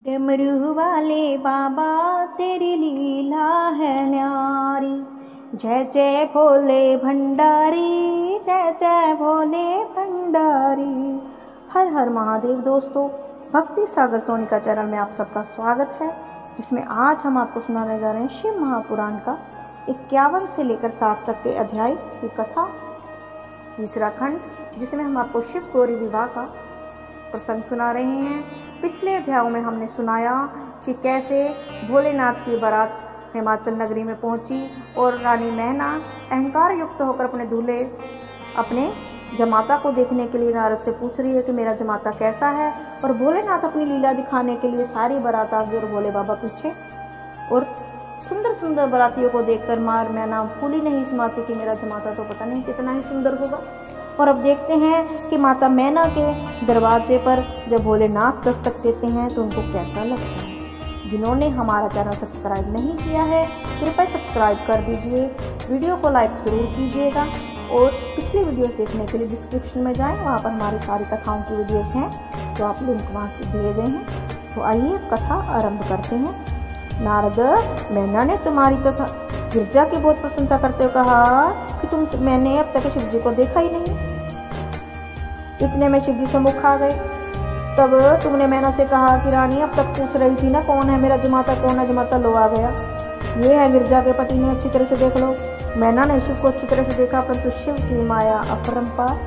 डमरू वाले बाबा तेरी लीला है न्यारी, जय जय भोले भंडारी, जय जय भोले भंडारी। हर हर महादेव। दोस्तों, भक्ति सागर सोनिका चैनल में आप सबका स्वागत है, जिसमें आज हम आपको सुनाने जा रहे हैं शिव महापुराण का 51 से लेकर 60 तक के अध्याय की कथा, तीसरा खंड, जिसमें हम आपको शिव गौरी विवाह का प्रसंग सुना रहे हैं। पिछले अध्यायों में हमने सुनाया कि कैसे भोलेनाथ की बारात हिमाचल नगरी में पहुंची और रानी मैना अहंकार युक्त होकर अपने दूल्हे अपने जमाता को देखने के लिए नारद से पूछ रही है कि मेरा जमाता कैसा है। और भोलेनाथ अपनी लीला दिखाने के लिए सारी बारात आगे और भोले बाबा पीछे, और सुंदर सुंदर बारातियों को देखकर मार मैना फूली नहीं समाती कि मेरा जमाता तो पता नहीं कितना ही सुंदर होगा। और अब देखते हैं कि माता मैना के दरवाजे पर जब भोलेनाथ दस्तक देते हैं तो उनको कैसा लगता है। जिन्होंने हमारा चैनल सब्सक्राइब नहीं किया है, कृपया सब्सक्राइब कर दीजिए, वीडियो को लाइक ज़रूर कीजिएगा, और पिछली वीडियोस देखने के लिए डिस्क्रिप्शन में जाएं, वहाँ पर हमारी सारी कथाओं की वीडियोस हैं, तो आप लिंक वहाँ से दिए गए हैं। तो आइए कथा आरंभ करते हैं। नारद, मैना ने तुम्हारी तथा गिरजा की बहुत प्रशंसा करते हुए कहा कि मैंने अब तक शिव जी को देखा ही नहीं। इतने में शिव जी से मुख आ गए। तब तुमने मैना से कहा कि रानी अब तक पूछ रही थी ना कौन है मेरा जमाता, कौन है जमाता, लो आ गया, ये है गिरजा के पति ने, अच्छी तरह से देख लो। मैना ने शिव को अच्छी तरह से देखा, परंतु शिव की माया अपरंपार,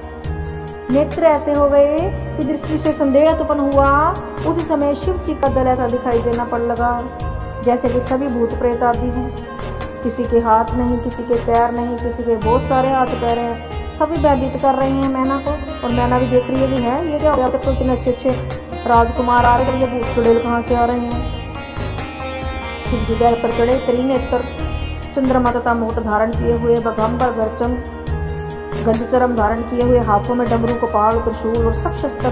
नेत्र ऐसे हो गए कि दृष्टि से संदेह उत्पन्न हुआ। उसी समय शिव जी का दल ऐसा दिखाई देना पड़ लगा जैसे कि सभी भूत प्रेत आदि हैं। किसी के हाथ नहीं, किसी के पैर नहीं, किसी के बहुत सारे हाथ पैर हैं, सभी भयभीत कर रहे हैं मैना को। और मैना भी देख रही है कि है ये क्या हो गया, तो इतने अच्छे अच्छे राजकुमार आ रहे हैं, ये भूत चुड़ैल कहाँ से आ रहे हैं। शिव जी बैल पर चढ़े, त्रिनेत्र चंद्रमा तथा मुकुट धारण किए हुए, बगाम्बर गर्चम गंजचरम धारण किए हुए, हाथों में डमरू कपाल त्रिशूल और सब शस्त्र,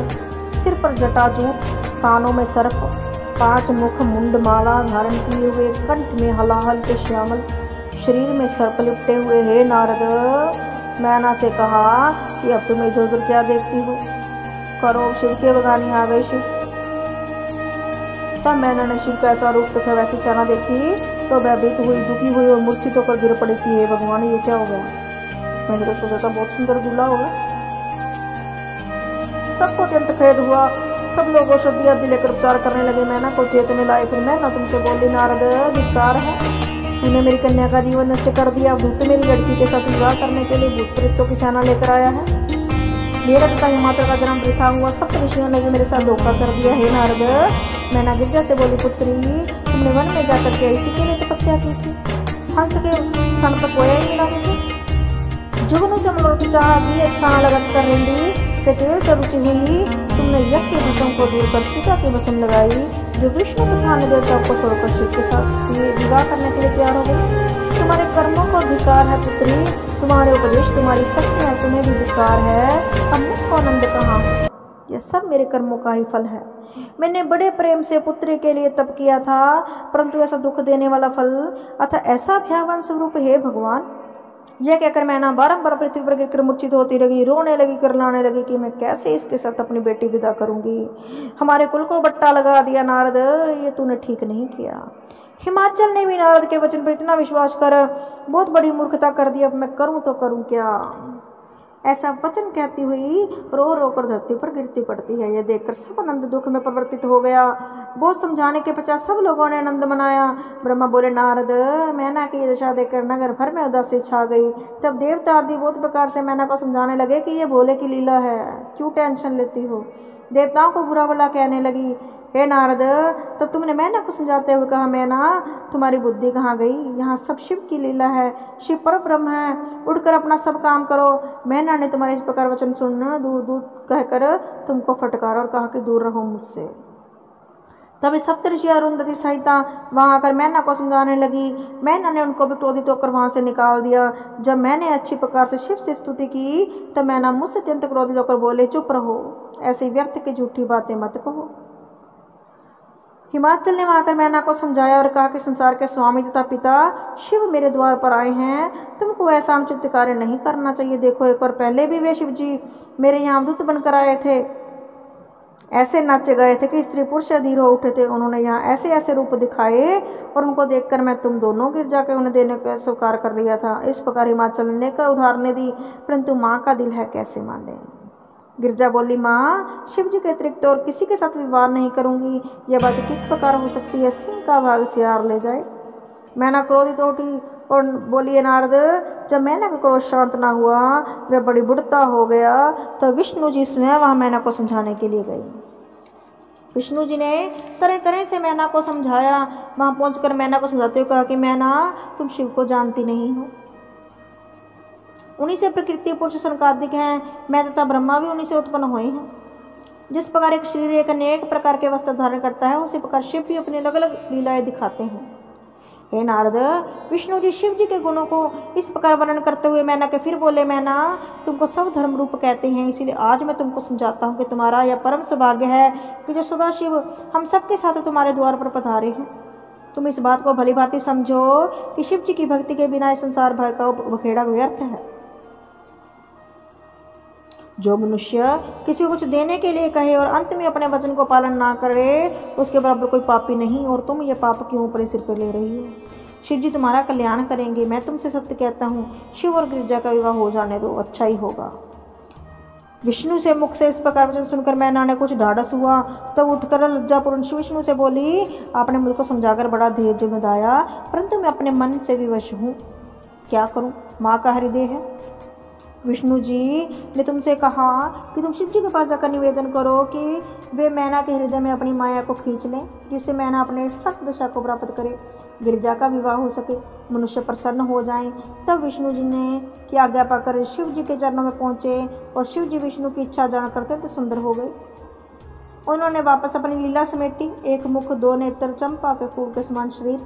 सिर पर जटाजूट, कानों में सर्प, 5 मुख मुंड माला धारण किए हुए, कंठ में हलाहल के श्यामल, शरीर में सर्प लिपटे हुए। हे नारद, मैना से कहा कि अब तुम इधर उधर क्या देखती हो, करो शिव के बगानी आ गए शिव। तब मैना ने शिव का ऐसा रूप तथा वैसी सेना देखी तो भयभीत हुई, दुखी हुई और मूर्छित होकर गिर पड़ी कि हे भगवान, ये क्या हो गया। मैंने तो सोचा था बहुत सुंदर दूल्हा होगा। सबको अत्यंत खेद हुआ, सब लोग औषधि आदि लेकर उपचार करने लगे। मैना को चेत में लाए। फिर मैना तुमसे बोली, नारद धिक्कार है, तूने मेरी कन्या का जीवन नष्ट कर दिया। भूत मेरी लड़की के साथ विवाह करने के लिए भूत प्रेतों की सेना लेकर आया है। मेरा तथा हिमाचल का जन्म वृथा हुआ, सब ऋषियों ने भी मेरे साथ धोखा कर दिया। हे नारद, मैना गिरजा से बोली, पुत्री, तुमने वन में जाकर के इसी के लिए तपस्या की थी, हंस के क्षण तक कोया ही मिला मुझे। जुगनू से मनोरथ चाह दी, अच्छा न लगत कर रेंडी, तेल से रुचि हुई, तुमने यज्ञ के भस्म को दूर कर चिता की भस्म लगाई, जो विष्णु तथा अन्य देवताओं को छोड़कर शिव के साथ विवाह करने के लिए तैयार हो गई। तुम्हारे कर्मों को धिक्कार है पुत्री, तुम्हारे उपदेश तुम्हारी शक्ति है, तुम्हें भी धिक्कार है। अब मुझको आनंद कहाँ, यह सब मेरे कर्मों का ही फल है। मैंने बड़े प्रेम से पुत्री के लिए तप किया था, परंतु ऐसा दुख देने वाला फल अतः ऐसा भयावन स्वरूप, हे भगवान। यह कहकर मैना बारंबार पृथ्वी पर गिरकर मूर्छित होती लगी, रोने लगी, करलाने लगी कि मैं कैसे इसके साथ अपनी बेटी विदा करूंगी। हमारे कुल को बट्टा लगा दिया नारद, ये तूने ठीक नहीं किया। हिमाचल ने भी नारद के वचन पर इतना विश्वास कर बहुत बड़ी मूर्खता कर दी, अब मैं करूं तो करूं क्या। ऐसा वचन कहती हुई रो रो कर धरती पर गिरती पड़ती है। यह देखकर सब आनंद दुख में परिवर्तित हो गया। बहुत समझाने के पश्चात सब लोगों ने आनंद मनाया। ब्रह्मा बोले, नारद, मैना की दशा देखकर नगर भर में उदासी छा गई। तब देवता आदि बहुत प्रकार से मैना को समझाने लगे कि ये भोले की लीला है, क्यों टेंशन लेती हो। देवताओं को बुरा भला कहने लगी। हे नारद, तब तुमने मैना को समझाते हुए कहा, मैना, तुम्हारी बुद्धि कहाँ गई, यहाँ सब शिव की लीला है, शिव पर ब्रह्म है, उड़कर अपना सब काम करो। मैना ने तुम्हारे इस प्रकार वचन सुनना दूर दूर कहकर तुमको फटकारा और कहा कि दूर रहो मुझसे। तब सप्तऋषि अरुंधति सहिता वहां आकर मैना को समझाने लगी। मैना ने उनको भी क्रोधित होकर वहां से निकाल दिया। जब मैंने अच्छी प्रकार से शिव से स्तुति की तो मैना मुझसे अत्यंत क्रोधित होकर बोले, चुप रहो, ऐसी व्यर्थ की झूठी बातें मत कहो। हिमाचल ने वहां आकर मैना को समझाया और कहा कि संसार के स्वामी तथा पिता शिव मेरे द्वार पर आए हैं, तुमको ऐसा अनुचित कार्य नहीं करना चाहिए। देखो, एक बार पहले भी वे शिव जी मेरे यहाँ दूत बनकर आए थे, ऐसे नाचे गए थे कि स्त्री पुरुष अधीर हो उठे थे। उन्होंने यहाँ ऐसे ऐसे रूप दिखाए और उनको देखकर मैं तुम दोनों गिरजा के उन्हें देने का स्वीकार कर लिया था। इस प्रकार हिमाचल ने लेकर उधारने दी, परंतु माँ का दिल है कैसे माने। गिरजा बोली, माँ शिव जी के अतिरिक्त और किसी के साथ विवाह नहीं करूंगी। यह बात किस प्रकार हो सकती है? सिंह का भाग सियार ले जाए। मैना क्रोधित उठी और बोलिए, नारद, जब मैना का क्रोध शांत ना हुआ, वह बड़ी बुढ़ता हो गया, तो विष्णु जी स्वयं वहाँ मैना को समझाने के लिए गई। विष्णु जी ने तरह तरह से मैना को समझाया। वहाँ पहुंचकर मैना को समझाते हुए कहा कि मैना, तुम शिव को जानती नहीं हो, उन्हीं से प्रकृति पुरुष संकादिक हैं। मैं तथा ब्रह्मा भी उन्हीं से उत्पन्न हुए हैं। जिस प्रकार एक शरीर एक अनेक प्रकार के वस्त्र धारण करता है, उसी प्रकार शिव भी अपनी अलग अलग लीलाएं दिखाते हैं। हे नारद, विष्णु जी शिव जी के गुणों को इस प्रकार वर्णन करते हुए मैना के फिर बोले, मैना, तुमको सब धर्म रूप कहते हैं, इसीलिए आज मैं तुमको समझाता हूँ कि तुम्हारा यह परम सौभाग्य है कि जो सदाशिव हम सबके साथ तुम्हारे द्वार पर पधारे हैं। तुम इस बात को भली भांति समझो कि शिव जी की भक्ति के बिना इस संसार भर का बखेड़ा व्यर्थ है। जो मनुष्य किसी को कुछ देने के लिए कहे और अंत में अपने वचन को पालन ना करे, उसके बराबर कोई पापी नहीं। और तुम ये पाप क्यों ऊपर सिर पर ले रही हो? शिव जी तुम्हारा कल्याण करेंगे। मैं तुमसे सत्य कहता हूँ, शिव और गिरिजा का विवाह हो जाने दो, अच्छा ही होगा। विष्णु से मुख से इस प्रकार वचन सुनकर मैना ने कुछ ढाढ़स हुआ। तब उठकर लज्जापूर्ण विष्णु से बोली, आपने मुझको समझाकर बड़ा धैर्य बताया, परंतु मैं अपने मन से विवश हूँ, क्या करूँ? माँ का हृदय है। विष्णु जी ने तुमसे कहा कि तुम शिव जी के पास जाकर निवेदन करो कि वे मैना के हृदय में अपनी माया को खींच लें, जिससे मैना अपने सत्य दशा को प्राप्त करे, गिरिजा का विवाह हो सके, मनुष्य प्रसन्न हो जाएं। तब विष्णु जी ने की आज्ञा पाकर शिव जी के चरणों में पहुंचे और शिव जी विष्णु की इच्छा जान करते तो सुंदर हो गए। उन्होंने वापस अपनी लीला समेटी। एक मुख, दो नेत्र, चंपा के फूल के समान शरीर।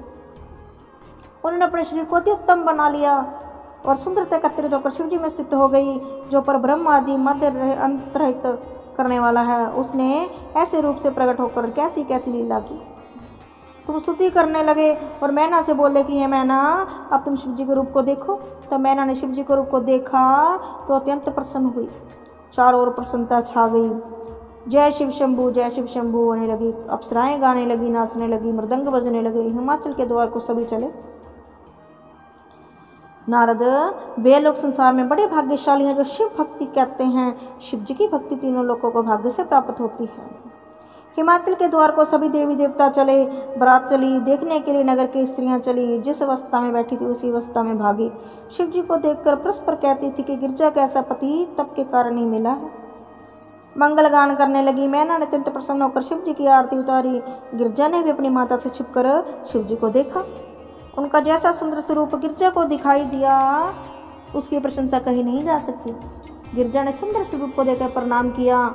उन्होंने अपने शरीर को अति उत्तम बना लिया और सुंदरता एकत्रित होकर शिव जी में स्थित हो गई। जो पर ब्रह्म आदि मध्य अंतरहित करने वाला है, उसने ऐसे रूप से प्रकट होकर कैसी कैसी लीला की। तुम स्तुति करने लगे और मैना से बोले कि हे मैना, अब तुम शिव जी के रूप को देखो। तो मैना ने शिव जी के रूप को देखा तो अत्यंत प्रसन्न हुई। चारों ओर प्रसन्नता छा गई। जय शिव शंभू, जय शिव शंभू होने लगी। अप्सराएं गाने लगी, नाचने लगी, मृदंग बजने लगे। हिमाचल के द्वार को सभी चले। नारद, वे लोग संसार में बड़े भाग्यशाली हैं जो शिव भक्ति करते हैं। शिव जी की भक्ति तीनों लोगों को भाग्य से प्राप्त होती है। हिमाचल के द्वार को सभी देवी देवता चले। बारात चली। देखने के लिए नगर की स्त्रियां चली। जिस अवस्था में बैठी थी उसी अवस्था में भागी। शिव जी को देखकर परस्पर कहती थी कि गिरजा का ऐसा पति तप के कारण ही मिला है। मंगल गान करने लगी। मैना ने अत्यंत प्रसन्न होकर शिव जी की आरती उतारी। गिरजा ने भी अपनी माता से छिपकर शिव जी को देखा। उनका जैसा सुंदर स्वरूप गिरजा को दिखाई दिया, उसकी प्रशंसा कही नहीं जा सकती। गिरजा ने सुंदर स्वरूप को देखकर प्रणाम किया।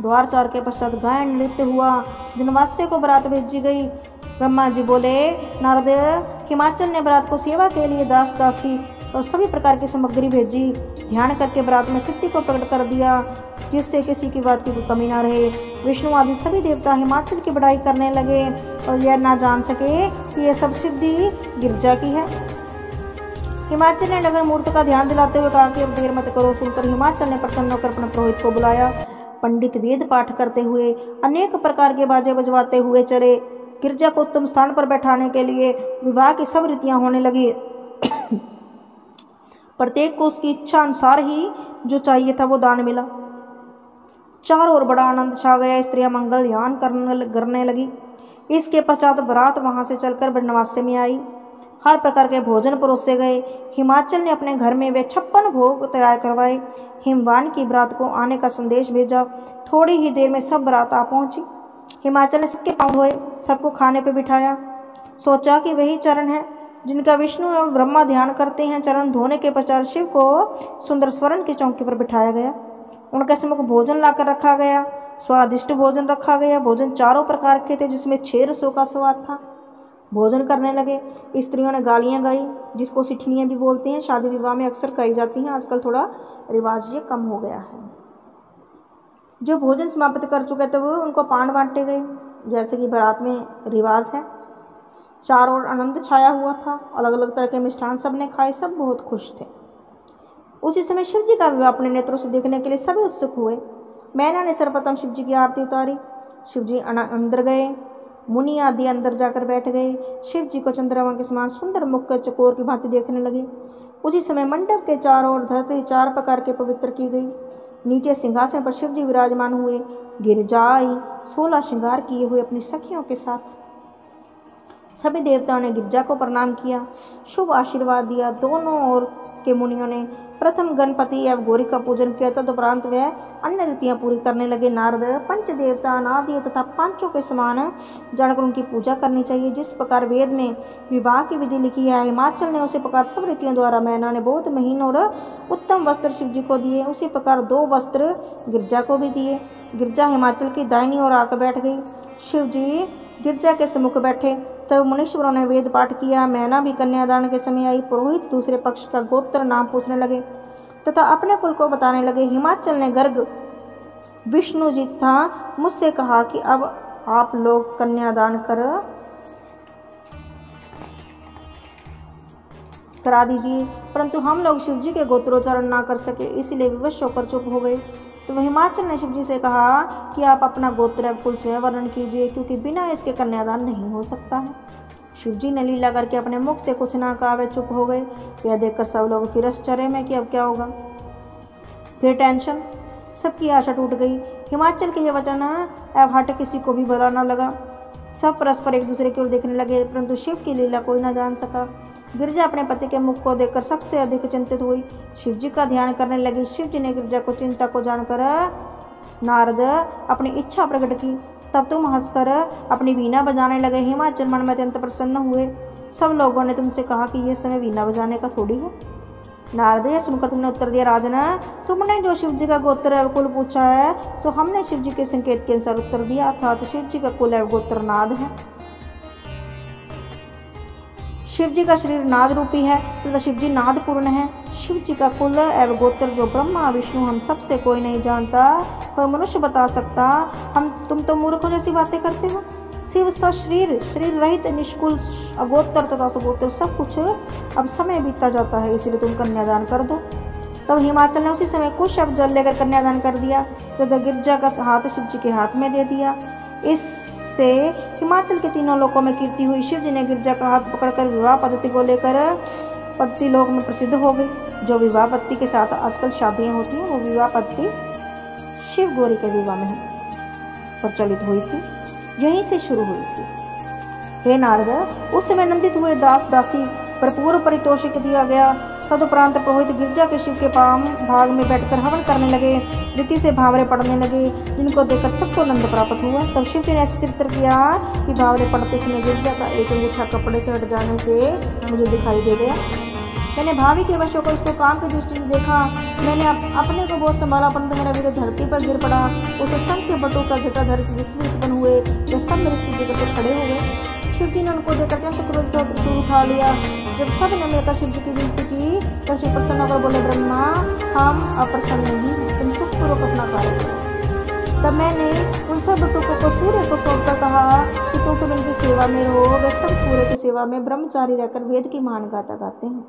द्वार चार के पश्चात गायन नृत्य हुआ। जनवास्य को बरात भेजी गई। ब्रह्मा जी बोले, नारद, हिमाचल ने बरात को सेवा के लिए दास दासी और सभी प्रकार की सामग्री भेजी। ध्यान करके बरात में शक्ति को प्रकट कर दिया, जिससे किसी की बात की कोई कमी ना रहे। विष्णु आदि सभी देवता हिमाचल की बढ़ाई करने लगे और यह ना जान सके कि यह सब सिद्धि गिरजा की है। हिमाचल ने नगर मूर्त का ध्यान दिलाते हुए कहा कि अब देर मत करो। सुनकर हिमाचल ने प्रसन्न होकर अपने पुरोहित को बुलाया। पंडित वेद पाठ करते हुए, अनेक प्रकार के बाजे बजवाते हुए चले। गिरजा को उत्तम स्थान पर बैठाने के लिए विवाह की सब रीतियां होने लगी। प्रत्येक को उसकी इच्छा अनुसार ही जो चाहिए था वो दान मिला। चारों ओर बड़ा आनंद छा गया। स्त्रियां मंगल ध्यान करने लगी। इसके पश्चात बारात वहां से चलकर बनवासे में आई। हर प्रकार के भोजन परोसे गए। हिमाचल ने अपने घर में वे 56 भोग तैयार करवाए। हिमवान की बारात को आने का संदेश भेजा। थोड़ी ही देर में सब बारात आ पहुंची। हिमाचल ने सबके पांव धोए, सबको खाने पर बिठाया। सोचा कि वही चरण है जिनका विष्णु और ब्रह्मा ध्यान करते हैं। चरण धोने के पश्चात शिव को सुंदर स्वर्ण की चौकी पर बिठाया गया। उनके सम्मुख भोजन लाकर रखा गया। स्वादिष्ट भोजन रखा गया। भोजन चारों प्रकार के थे, जिसमें 6 रसों का स्वाद था। भोजन करने लगे। स्त्रियों ने गालियां गाई, जिसको सिठनियां भी बोलते हैं। शादी विवाह में अक्सर कही जाती हैं। आजकल थोड़ा रिवाज ये कम हो गया है। जो भोजन समाप्त कर चुके थे वो उनको पान बांटे गए, जैसे कि बारात में रिवाज है। चारों ओर आनंद छाया हुआ था। अलग अलग तरह के मिष्ठान सबने खाए। सब बहुत खुश थे। उसी समय शिव जी का विवाह अपने नेत्रों से देखने के लिए सभी उत्सुक हुए। मैना ने सर्वप्रथम शिव जी की आरती उतारी। शिव जी अंदर गए। मुनि आदि अंदर जाकर बैठ गए। शिव जी को चंद्रमा के समान सुंदर मुख के चकोर की भांति देखने लगे। उसी समय मंडप के चारों ओर धरती 4 प्रकार के पवित्र की गई। नीचे सिंहासन पर शिव जी विराजमान हुए। गिरिजा आई 16 श्रृंगार किए हुए अपनी सखियों के साथ। सभी देवताओं ने गिरिजा को प्रणाम किया, शुभ आशीर्वाद दिया। दोनों ओर के मुनियों ने प्रथम गणपति एवं गौरी का पूजन किया। तदुपरांत वे अन्य रीतियां पूरी करने लगे। नारद पंच देवता अनादि तथा पांचों के समान जानकर उनकी पूजा करनी चाहिए। जिस प्रकार वेद में विवाह की विधि लिखी है, हिमाचल ने उसी प्रकार सब रीतियों द्वारा मैना ने बहुत महीन और उत्तम वस्त्र शिव जी को दिए। उसी प्रकार 2 वस्त्र गिरिजा को भी दिए। गिरिजा हिमाचल की दाहिनी ओर आकर बैठ गई। शिव जी गिरिजा के सम्मुख बैठे। तब मुनीश्वरों ने वेद पाठ किया। मैना भी कन्यादान के समय आई। पुरोहित दूसरे पक्ष का गोत्र नाम पूछने लगे तथा अपने कुल को बताने लगे। हिमाचल ने गर्ग विष्णु जी था मुझसे कहा कि अब आप लोग कन्यादान करा दीजिए, परंतु हम लोग शिव जी के गोत्रोच्चारण ना कर सके, इसलिए विवश होकर चुप हो गए। तो हिमाचल ने शिव जी से कहा कि आप अपना गोत्र कुल स्वयं वर्णन कीजिए, क्योंकि बिना इसके कन्यादान नहीं हो सकता है। शिव जी ने लीला करके अपने मुख से कुछ ना कहा, वे चुप हो गए। यह देखकर सब लोग फिर आश्चर्य में कि अब क्या होगा। फिर टेंशन, सबकी आशा टूट गई। हिमाचल के ये वचन अब हट किसी को भी बुरा न लगा। सब परस्पर एक दूसरे की ओर देखने लगे, परंतु शिव की लीला कोई न जान सका। गिरिजा अपने पति के मुख को देखकर सबसे अधिक चिंतित हुई। शिव जी का ध्यान करने लगी। शिव जी ने गिरिजा को चिंता को जानकर नारद अपनी इच्छा प्रकट की। तब तुम हंसकर अपनी वीणा बजाने लगे। हिमाचल मन में अत्यंत प्रसन्न हुए। सब लोगों ने तुमसे कहा कि यह समय वीणा बजाने का थोड़ी है। नारद, यह सुनकर तुमने उत्तर दिया, राजन तुमने जो शिव जी का गोत्र एवं कुल पूछा है, सो हमने शिव जी के संकेत के अनुसार उत्तर दिया, अर्थात शिव जी का कुल एवं गोत्र नाद है। शिव जी का शरीर नाद रूपी है तथा शिव जी नाद पूर्ण है। शिव जी का कुल एवं गोत्र जो ब्रह्मा विष्णु हम सबसे कोई नहीं जानता, कोई मनुष्य बता सकता। तुम तो मूर्खों जैसी बातें करते हो। शिव सशरीर, शरीर रहित, निष्कुल, अगोत्र तथा सगोत्र सब कुछ अब समय बीतता जाता है, इसलिए तुम कन्यादान कर दो। तब हिमाचल ने उसी समय कुछ शब्द जल लेकर कन्यादान कर दिया तथा गिरिजा का हाथ शिव जी के हाथ में दे दिया। इससे हिमाचल के तीनों लोकों में कीर्ति हुई। शिव जी ने गिरिजा का हाथ पकड़कर विवाह पद्धति को लेकर पद्धति लोक में प्रसिद्ध हो गई। जो विवाह पद्धति के साथ आजकल शादियां होती हैं, वो विवाह पद्धति शिव गौरी के विवाह में प्रचलित हुई थी, यहीं से शुरू हुई थी। हे नारद, उस समय नंदित हुए दास दासी पर पूर्व परितोषिक दिया गया। तदुपरांत पुरोहित गिरिजा के शिव के पाम भाग में बैठकर हवन करने लगे। रीति से भावरे पढ़ने लगे, जिनको देखकर सबको आनंद प्राप्त हुआ। तब शिव जी ने ऐसे चित्र किया कि भावरे पढ़ते समय गिरिजा का एक अंगूठा कपड़े से हट जाने से मुझे दिखाई दे गया। मैंने भावी के वशों को उसको काम की दृष्टि से देखा। मैंने अपने को बहुत संभाला, परंतु मेरा वीर धरती पर गिर पड़ा। उसे संघ के बटों का घटाधर जिसमें उत्पन्न हुए, वे सब मेरे स्तुति करके खड़े हो गए। शिव जी ने उनको देखकर अत्यंत क्रोध का त्रिशूल उठा लिया। जब सब ने मिलकर शिव जी की विनती की, तब शिव प्रसन्न होकर बोले, ब्रह्मा हम अप्रसन्न नहीं, तुम सुखपूर्वक अपना कार्य करो। तब मैंने उन सब बटुकों को सूर्य को सौंपकर कहा कि तुम इनकी सेवा में रहो। वे सब सूर्य की सेवा में ब्रह्मचारी रहकर वेद की महान गाथा गाते हैं।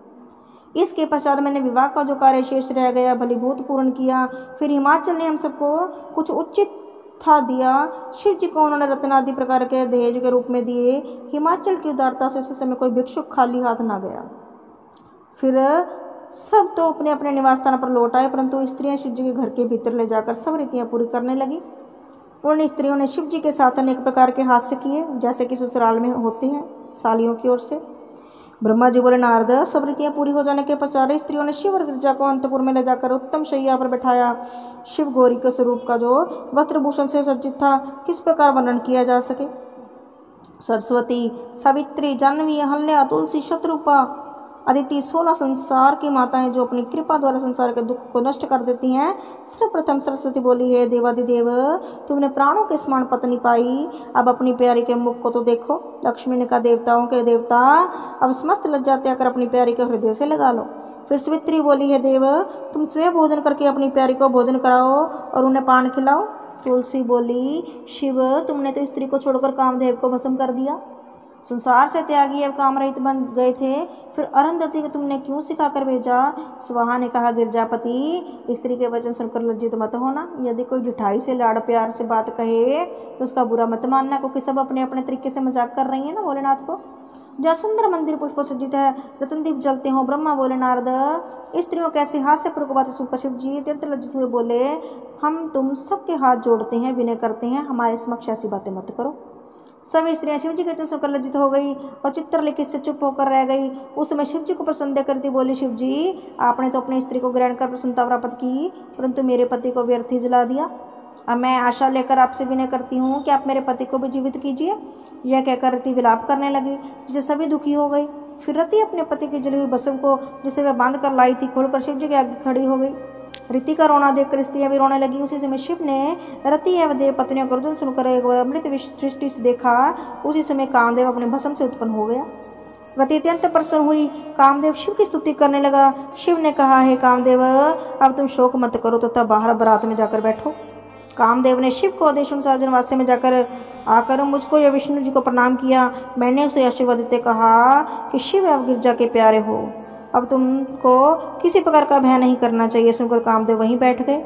इसके पश्चात मैंने विवाह का जो कार्य शेष रह गया भलीभूत पूर्ण किया। फिर हिमाचल ने हम सबको कुछ उचित था दिया। शिव जी को उन्होंने रत्न आदि प्रकार के दहेज के रूप में दिए। हिमाचल की उदारता से उस समय कोई भिक्षुक खाली हाथ ना गया। फिर सब तो अपने अपने निवास स्थान पर लौट आए, परंतु स्त्रियां शिव जी के घर के भीतर ले जाकर सब रीतियां पूरी करने लगी। उन स्त्रियों ने शिव जी के साथ अनेक प्रकार के हास्य किए, जैसे कि ससुराल में होते हैं सालियों की ओर से। ब्रह्मा जी बोले, नारद, सब रीतियां पूरी हो जाने के पश्चात स्त्रियों ने शिव और गिरिजा को अंतपुर में ले जाकर उत्तम शैया पर बैठाया। शिव गौरी के स्वरूप का जो वस्त्रभूषण से सज्जित था, किस प्रकार वर्णन किया जा सके। सरस्वती, सावित्री, जाह्नवी, अहल्या, तुलसी, शत्रुपा, अदिति, 16 संसार की माताएं जो अपनी कृपा द्वारा संसार के दुख को नष्ट कर देती हैं। सर्वप्रथम सरस्वती बोली, है देवादिदेव, तुमने प्राणों के समान पत्नी पाई, अब अपनी प्यारी के मुख को तो देखो। लक्ष्मी ने कहा, देवताओं के देवता, अब समस्त लज्जा त्याग कर अपनी प्यारी के हृदय से लगा लो। फिर सावित्री बोली, है देव, तुम स्वयं भोजन करके अपनी प्यारी को भोजन कराओ और उन्हें पान खिलाओ। तुलसी बोली, शिव, तुमने तो स्त्री को छोड़कर कामदेव को भस्म कर दिया। संसार से त्यागी अब काम रहित बन गए थे, फिर अरुंधति को तुमने क्यों सिखाकर भेजा? स्वाहा ने कहा, गिरजापति, स्त्री के वचन सुनकर लज्जित मत होना। यदि कोई ढिठाई से लाड़ प्यार से बात कहे तो उसका बुरा मत मानना, क्योंकि सब अपने अपने तरीके से मजाक कर रही है ना भोलेनाथ को। जहाँ सुंदर मंदिर पुष्पों से सज्जित है, रतनदीप जलते हो। ब्रह्मा बोले, नारद, स्त्रियों कैसी हास्यपूर्वक बातें सुनकर शिव जी अत्यंत लज्जित हुए बोले, हम तुम सबके हाथ जोड़ते हैं, विनय करते हैं, हमारे समक्ष ऐसी बातें मत करो। सभी स्त्रियां शिव जी के वचन सुनकर लज्जित हो गई और चित्रलिखित से चुप होकर रह गई। उस समय शिव जी को प्रसन्न देकर करती बोली, शिव जी, आपने तो अपनी स्त्री को ग्रहण कर प्रसन्नता प्राप्त की, परंतु मेरे पति को व्यर्थ ही जला दिया। अब मैं आशा लेकर आपसे विनय करती हूँ कि आप मेरे पति को भी जीवित कीजिए। यह कहकर रति विलाप करने लगी, जिससे सभी दुखी हो गई। फिर रति अपने पति की जली हुई भस्म को, जिसे वह बांध कर लाई थी, खोलकर शिव जी के आगे खड़ी हो गई। रति का रोना देखकर स्त्रियां भी रोने लगी। उसी समय शिव ने रति एवं देव पत्नियों को गर्दन सुनकर एक अमृत दृष्टि से देखा। उसी समय कामदेव अपने भस्म से उत्पन्न हो गया। रति अत्यंत प्रसन्न हुई। कामदेव शिव की स्तुति करने लगा। शिव ने कहा, हे कामदेव, अब तुम शोक मत करो तथा बाहर बारात में जाकर बैठो। कामदेव ने शिव को आदेश अनुसार जनवास्य में जाकर आकर मुझको या विष्णु जी को प्रणाम किया। मैंने उसे आशीर्वाद देते कहा कि शिव एवं गिरजा के प्यारे हो, अब तुमको किसी प्रकार का भय नहीं करना चाहिए। सुनकर कामदेव वहीं बैठ गए।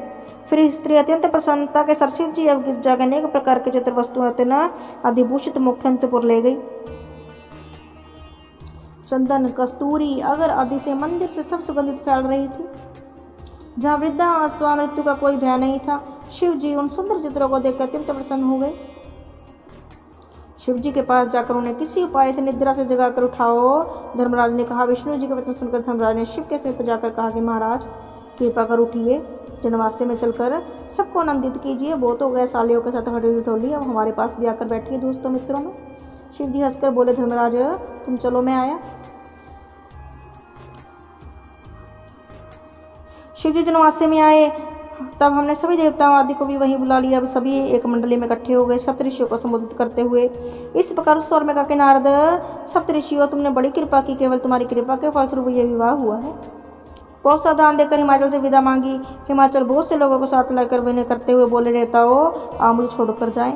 फिर स्त्री अत्यंत प्रसन्नता के साथ शिव जी एवं गिरजा के अनेक प्रकार के चित्र वस्तुएं अधिभूषित मुख्यंतपुर ले गई। चंदन, कस्तूरी, अगर आदि से मंदिर से सब सुगंधित फैल रही थी। जहाँ वृद्धा अवस्था मृत्यु का कोई भय नहीं था। शिव जी उन सुंदर चित्रों को देखकर अत्यंत प्रसन्न हो गए। शिव जी के पास जाकर उन्हें किसी उपाय से निद्रा से जगाकर उठाओ। धर्मराज ने कहा। विष्णु जी के वचन सुनकर धर्मराज ने शिव के सिर पर जाकर कहा कि महाराज, कृपा कर उठिए, जनवास्य में चलकर सबको आनंदित कीजिए। बहुत हो गए सालियों के साथ हड़ी ढोली, अब हमारे पास भी आकर बैठिए दोस्तों मित्रों में। शिव जी हंसकर बोले, धर्मराज, तुम चलो, मैं आया। शिव जी जनवास्य में आए। तब हमने सभी देवताओं आदि को भी वहीं बुला लिया। अब सभी एक मंडली में इकट्ठे हो गए, सप्तऋषियों को संबोधित करते हुए इस प्रकार उस स्वर में कहा कि नारद, सप्तऋषियों, तुमने बड़ी कृपा की, केवल तुम्हारी कृपा के फलस्वरूप यह विवाह हुआ है। बहुत सा दान देकर हिमाचल से विदा मांगी। हिमाचल बहुत से लोगों को साथ लाकर विनय करते हुए बोले, नेताओं, आप मुझे छोड़कर जाएं।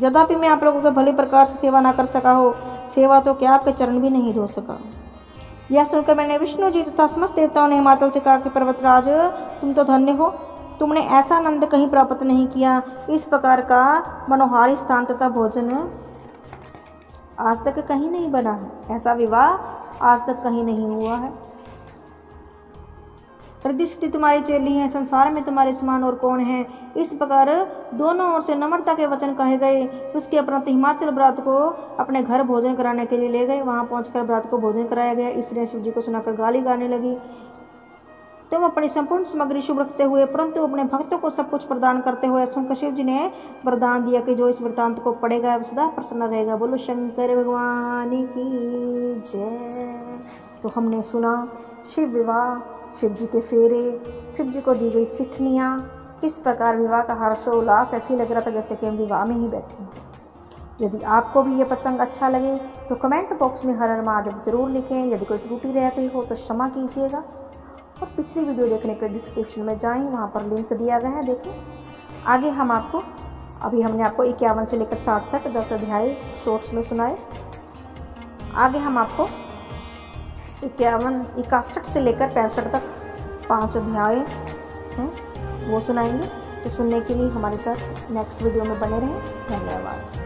यद्यपि मैं आप लोगों के भली प्रकार से सेवा ना कर सका हो, सेवा तो क्या आपके चरण भी नहीं धो सका। यह सुनकर मैंने विष्णु जी तथा समस्त देवताओं ने हिमाचल से कहा कि पर्वतराज, तुम तो धन्य हो, तुमने ऐसा आनंद कहीं प्राप्त नहीं किया। इस प्रकार का मनोहारी स्थान तथा भोजन आज तक कहीं नहीं बना है। ऐसा विवाह आज तक कहीं नहीं हुआ है। रिद्धि सिद्धि तुम्हारी चेली है, संसार में तुम्हारे समान और कौन है। इस प्रकार दोनों ओर से नम्रता के वचन कहे गए। उसके उपरांत हिमाचल ब्रात को अपने घर भोजन कराने के लिए ले गए। वहां पहुंचकर ब्रात को भोजन कराया गया। स्त्रियां शिव जी को सुनाकर गाली गाने लगी। तुम अपनी संपूर्ण सामग्री शुभ रखते हुए परंतु अपने भक्तों को सब कुछ प्रदान करते हुए सुनकर शिव जी ने वरदान दिया कि जो इस वृत्तांत को पढ़ेगा वह सदा प्रसन्न रहेगा। बोलो शंकर भगवान की जय। तो हमने सुना शिव विवाह, शिव जी के फेरे, शिव जी को दी गई सिठनियाँ, किस प्रकार विवाह का हर्षोल्लास ऐसी लग रहा था जैसे कि हम विवाह में ही बैठे हैं। यदि आपको भी ये प्रसंग अच्छा लगे तो कमेंट बॉक्स में हर हर महादेव जरूर लिखें। यदि कोई त्रुटि रह गई हो तो क्षमा कीजिएगा। और पिछली वीडियो देखने के डिस्क्रिप्शन में जाएं, वहाँ पर लिंक दिया गया है, देखें। आगे हम आपको अभी हमने आपको 51 से लेकर 60 तक 10 अध्याय शॉर्ट्स में सुनाए। आगे हम आपको 61 से लेकर 65 तक 5 अध्याय हैं वो सुनाएंगे। तो सुनने के लिए हमारे साथ नेक्स्ट वीडियो में बने रहें। धन्यवाद।